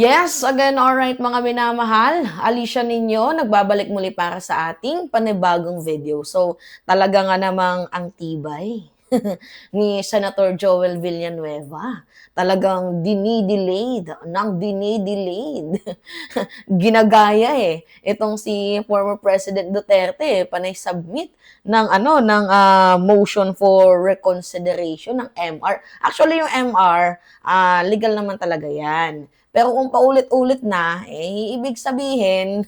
Yes, again, alright mga minamahal. Alicia Ninyo, nagbabalik muli para sa ating panibagong video. So, talaga nga namang ang tibay ni Senator Joel Villanueva. Talagang dinidelayed, nang dinidelayed. Ginagaya itong si former President Duterte, panay submit ng motion for reconsideration ng MR. Actually, yung MR, legal naman talaga 'yan. Pero kung paulit-ulit na, ibig sabihin,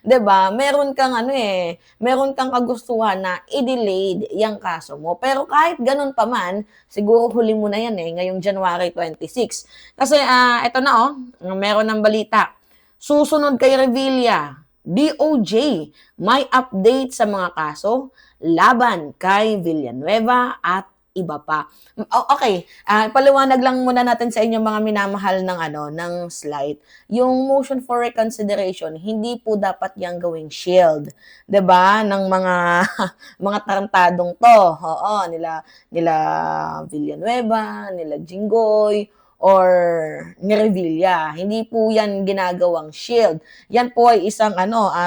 'di ba, meron kang kagustuhan na i-delayed yang kaso mo. Pero kahit gano'n pa man, siguro huli mo na 'yan ngayong January 26. Kasi ito na meron ng balita. Susunod kay Revilla, DOJ may update sa mga kaso laban kay Villanueva at iba pa. Okay, paliwanag lang muna natin sa inyo mga minamahal ng slide. Yung motion for reconsideration, hindi po dapat yang gawing shield, 'di ba? Ng mga mga tarantadong 'to. Oo, nila Villanueva, nila Jinggoy, or ni Revilla. Hindi po yan ginagawang shield. Yan po ay isang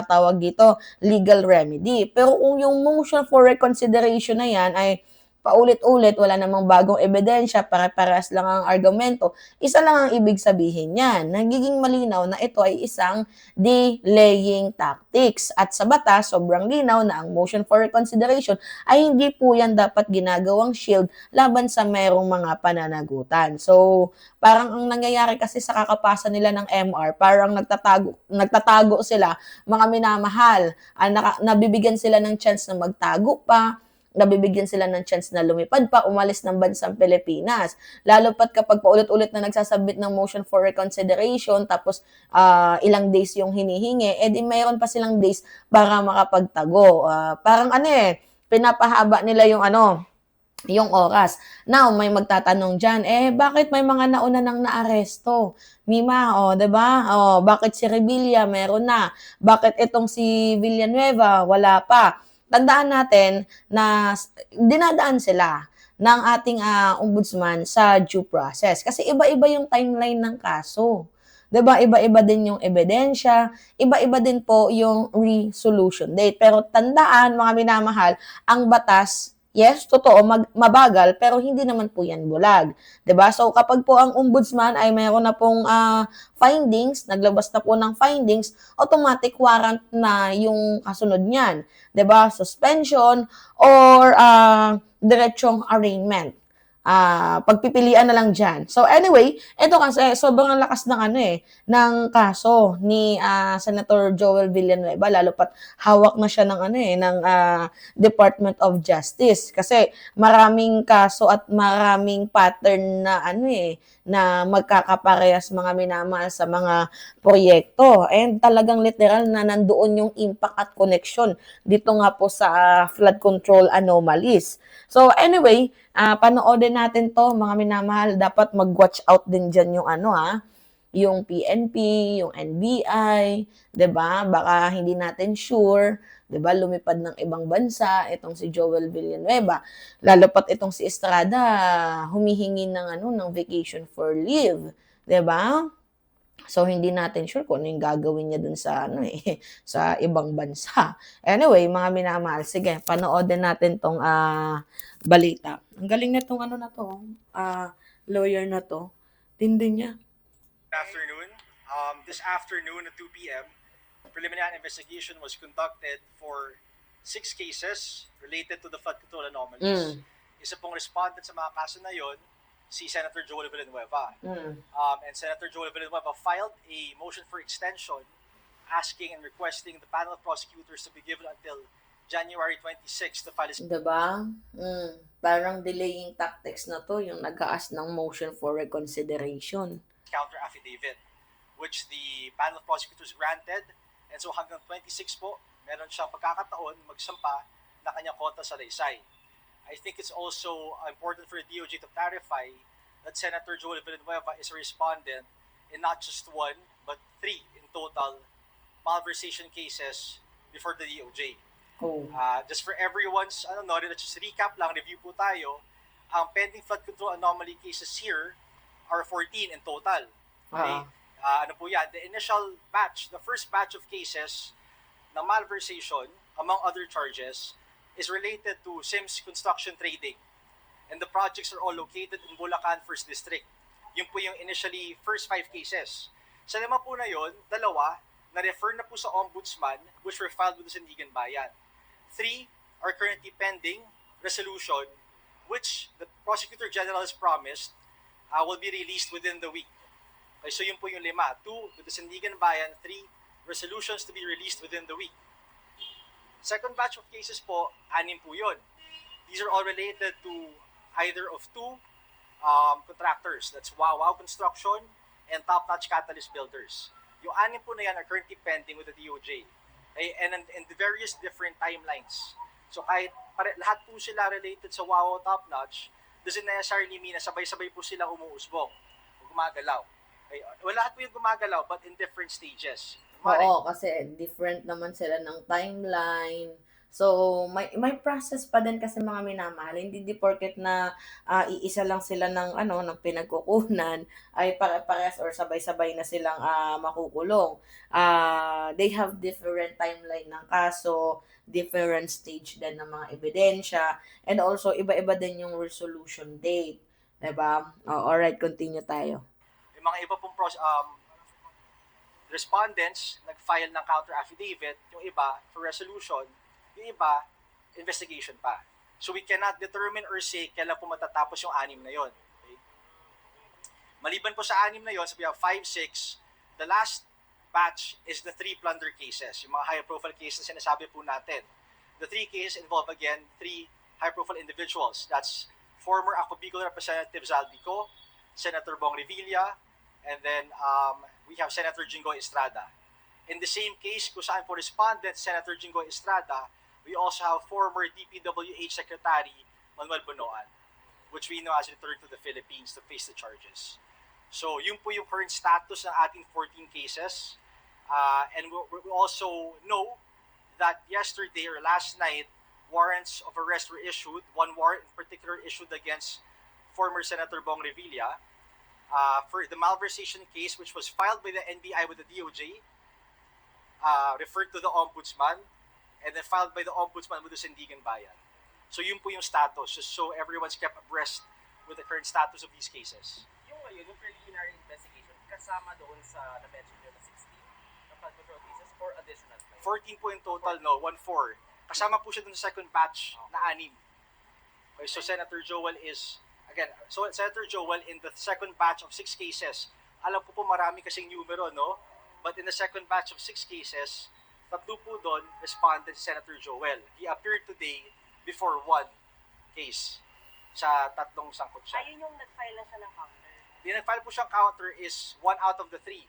tawag dito, legal remedy. Pero kung yung motion for reconsideration na yan ay paulit-ulit, wala namang bagong ebidensya, pare-parehas lang ang argumento, isa lang ang ibig sabihin niyan. Nagiging malinaw na ito ay isang delaying tactics. At sa batas, sobrang linaw na ang motion for reconsideration ay hindi po yan dapat ginagawang shield laban sa merong mga pananagutan. So, parang ang nangyayari kasi sa kakapasa nila ng MR, parang nagtatago sila, mga minamahal, nabibigyan sila ng chance na magtago pa, nabibigyan sila ng chance na lumipad pa, umalis ng bansang Pilipinas. Lalo pat kapag paulit-ulit na nagsasubmit ng motion for reconsideration, tapos ilang days yung hinihingi, edi mayroon pa silang days para makapagtago. Parang pinapahaba nila yung oras. Now, may magtatanong dyan, bakit may mga nauna nang naaresto? Mima, 'di ba? Bakit si Revilla meron na? Bakit itong si Villanueva wala pa? Tandaan natin na dinadaan sila ng ating ombudsman sa due process. Kasi iba-iba yung timeline ng kaso. 'Di ba? Iba-iba din yung ebidensya, iba-iba din po yung resolution date. Pero tandaan, mga minamahal, ang batas, yes, totoo, mabagal, pero hindi naman po yan bulag. 'Di ba? So, kapag po ang ombudsman ay mayroon na pong findings, naglabas na po ng findings, automatic warrant na yung kasunod niyan. 'Di ba? Suspension or diretsong arraignment. Pagpipilian na lang dyan. So anyway, ito kasi sobrang lakas ng kaso ni Senator Joel Villanueva, lalo pat hawak na siya ng Department of Justice, kasi maraming kaso at maraming pattern na magkakaparehas, mga minamahal, sa mga proyekto. And talagang literal na nandoon yung impact at connection dito nga po sa flood control anomalies. So anyway, panoodin natin 'to, mga minamahal. Dapat mag-watch out din diyan yung PNP, yung NBI, 'di ba? Baka hindi natin sure, 'di ba, lumipad ng ibang bansa itong si Joel Villanueva. Lalo pat itong si Estrada humihingi ng vacation for leave, 'di ba? So, hindi natin sure kung ano yung gagawin niya dun sa sa ibang bansa. Anyway, mga minamahal, sige, panoodin natin 'tong balita. Ang galing nitong lawyer na 'to. Tindi niya. Afternoon. This afternoon at 2 p.m., preliminary investigation was conducted for 6 cases related to the flood control anomalies. Isa pong respondent sa mga kaso na yon, si Senator Joel Villanueva. And Senator Joel Villanueva filed a motion for extension asking and requesting the panel of prosecutors to be given until January 26 to file his Diba? Parang delaying tactics na to, yung nag-aas ng motion for reconsideration. counter affidavit, which the panel of prosecutors granted. And so hanggang 26 po, meron siyang pagkakataon magsampa na kanyang kontra sa salaysay. I think it's also important for the DOJ to clarify that Senator Joel Villanueva is a respondent in not just 1, but 3 in total malversation cases before the DOJ. Just for everyone's let's just recap lang, review po tayo. Ang pending flood control anomaly cases here are 14 in total. Okay? Ano po yan, the initial batch, the first batch of cases ng malversation, among other charges, is related to Sims Construction Trading. And the projects are all located in Bulacan First District. Yun po yung initially first 5 cases. Sa 5 po na yun, 2 na-refer na po sa Ombudsman, which were filed with the Sandigan Bayan. 3 are currently pending resolution, which the Prosecutor General has promised will be released within the week. Okay, so yun po yung 5. 2 with the Sandigan Bayan, 3 resolutions to be released within the week. Second batch of cases po, 6 po yun. These are all related to either of 2 contractors. That's Wow Construction and Top Notch Catalyst Builders. Yung 6 po na yan are currently pending with the DOJ. Okay? And in the various different timelines. So kahit lahat po sila related sa Wow Top Notch, doesn't necessarily mean na sabay-sabay po sila umuusbong o gumagalaw. Okay? Well, lahat po yung gumagalaw but in different stages. Oo, kasi different naman sila ng timeline. So, may process pa din kasi mga minamahal. Hindi di porket na iisa lang sila ng pinagkukunan ay pare-parehas or sabay-sabay na silang makukulong. They have different timeline ng kaso, different stage din ng mga ebidensya, and also iba-iba din yung resolution date. 'Di ba? Alright, continue tayo. Yung mga iba pong respondents nag-file ng counter affidavit, yung iba for resolution, yung iba investigation pa. So we cannot determine or say kailan po matatapos yung 6 na yon. Okay? Maliban po sa 6 na yon, so we have 5, 6, the last batch is the 3 plunder cases, yung mga high-profile cases na sinasabi po natin. The 3 cases involve again 3 high-profile individuals. That's former Ako Bicol Representative Zaldico, Senator Bong Revilla, and then we have Senator Jinggoy Estrada. In the same case, kung saan po respondent Senator Jinggoy Estrada, we also have former DPWH Secretary Manuel Bonoan, which we know has returned to the Philippines to face the charges. So yun po yung current status ng ating 14 cases. And we also know that yesterday or last night, warrants of arrest were issued. One warrant in particular issued against former Senator Bong Revilla for the malversation case, which was filed by the NBI with the DOJ, referred to the Ombudsman, and then filed by the Ombudsman with the Sandigan Bayan. So yun po yung status, just so everyone's kept abreast with the current status of these cases. Yung ngayon, yung preliminary investigation, kasama doon sa na-mention nyo na 16 na flood control cases or additional pa yun? 14 po in total, no? 1-4. Kasama po siya dun sa second batch na 6. Okay, so Senator Joel is, again, so Senator Joel in the second batch of 6 cases, alam po marami kasing numero, no? But in the second batch of 6 cases, 3 po doon responded si Senator Joel. He appeared today before 1 case sa 3 sangkot siya. Ayun yung nag-file na siya ng counter. Yung nag-file po siyang counter is 1 out of the 3.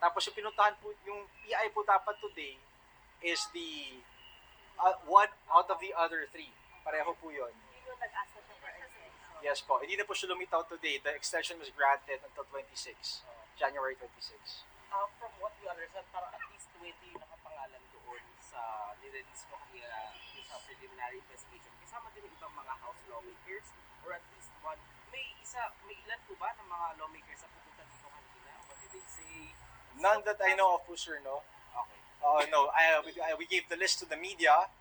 Tapos yung pinuntahan po, yung PI po dapat today is the 1 out of the other 3. Pareho po yun. Yun yung nag-ask na siya for extension. Yes po. Hindi na po siya lumitaw today. The extension was granted until 26, January 26. From what we understand, para at least 20 yung nakapangalan doon sa nirelease mo kanina sa preliminary investigation. Kasama din yung ibang mga House lawmakers or at least one. May ilan po ba ng mga lawmakers na pupunta dito kanina? What did they say? None that I know of po, sir, no? Okay. No, we gave the list to the media.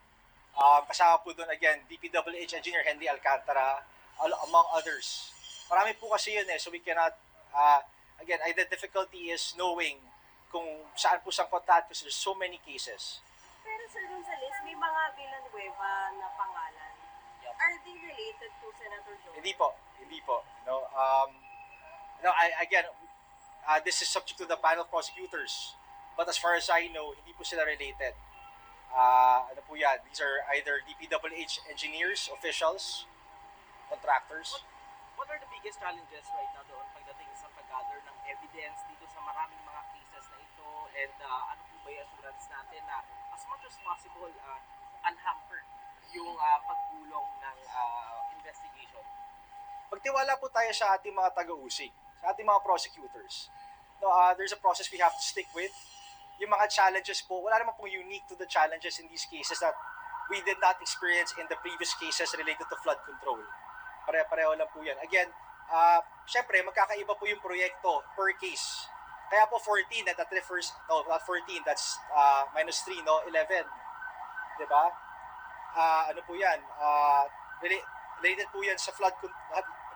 Kasama po doon again, DPWH Engineer Henry Alcantara, among others. Marami po kasi yun so we cannot, again, the difficulty is knowing kung saan po sangkot lahat kasi there's so many cases. Pero sir, dun sa list, may mga Villanueva na pangalan. Yep. Are they related to Senator Joel? Hindi po. Again, this is subject to the panel of prosecutors. But as far as I know, hindi po sila related. Ano po yan? These are either DPWH engineers, officials, contractors. What are the biggest challenges right now doon pagdating sa pag-gather ng evidence dito sa maraming mga cases na ito and ano po ba yung assurance natin na as much as possible unhampered yung pagkulong ng investigation? Magtiwala po tayo sa ating mga taga-usig, sa ating mga prosecutors. No, there's a process we have to stick with. Yung mga challenges po, wala naman pong unique to the challenges in these cases that we did not experience in the previous cases related to flood control. Pare-pareho lang po yan. Again, syempre, magkakaiba po yung proyekto per case. Kaya po 14, that refers, no, not 14, that's minus 3, no, 11. Diba? Ano po yan? Related po yan sa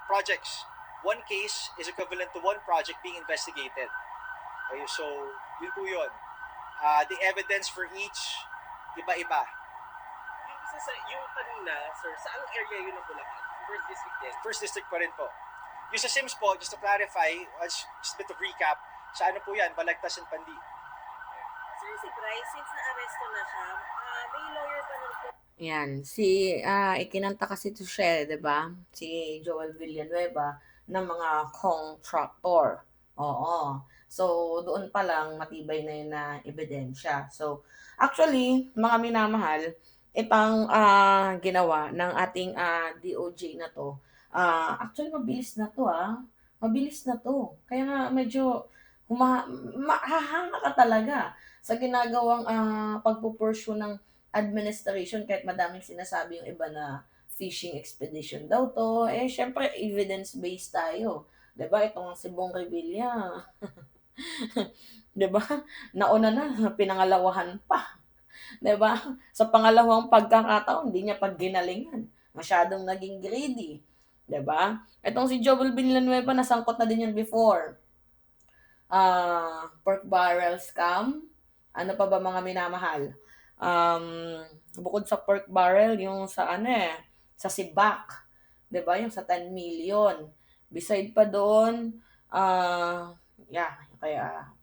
projects. One case is equivalent to one project being investigated. Okay, so yun po yun. The evidence for each, iba-iba. Yung isa sa, yung kanina, sir, saang area yun ng Bulacan? First district din. First district pa rin po. Yung sa Sims po, just to clarify, just a bit of recap, sa ano po yan, Balagtas and Pandi. Sir, si Bryce, since na-aresto na siya, may lawyer pa nun po. Yan, ikinanta kasi to siya, 'di ba? Si Joel Villanueva ng mga contractor. Oo. So, doon pa lang matibay na yun na ebidensya. So, actually, mga minamahal, itang ginawa ng ating DOJ na to, actually mabilis na to Mabilis na to. Kaya nga medyo mahahanga ka talaga sa ginagawang pagpupursue ng administration kahit madaming sinasabi yung iba na fishing expedition daw to. Eh, syempre, evidence-based tayo. 'Di ba? Itong si Bong Revilla. 'Di ba? Nauna na, pinangalawahan pa. 'Di ba? Sa pangalawang pagkakataon, hindi niya pagginalingan. Masyadong naging greedy. 'Di ba? Itong si Joel Villanueva, nasangkot na din yan before. Pork barrel scam. Ano pa ba mga minamahal? Bukod sa pork barrel, yung sa sa Sibak, 'di ba? Yung sa 10 million. Beside pa doon, kaya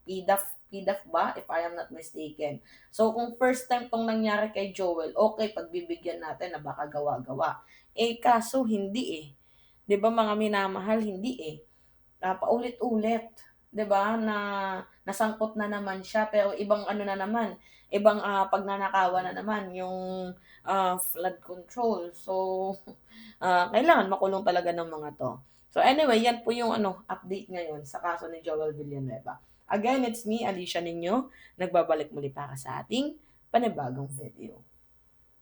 PDAF ba, if I am not mistaken. So, kung first time tong nangyari kay Joel, okay, pagbibigyan natin na baka gawa-gawa. Eh, kaso hindi eh. 'Di ba mga minamahal, hindi eh. Paulit-ulit, 'di ba, na nasangkot na naman siya pero ibang ano na naman, ibang pagnanakawan na naman yung flood control. So, kailangan makulong talaga ng mga 'to. So anyway, yan po yung update ngayon sa kaso ni Joel Villanueva. Again, it's me, Alicia Ninyo, nagbabalik muli para sa ating panibagong video.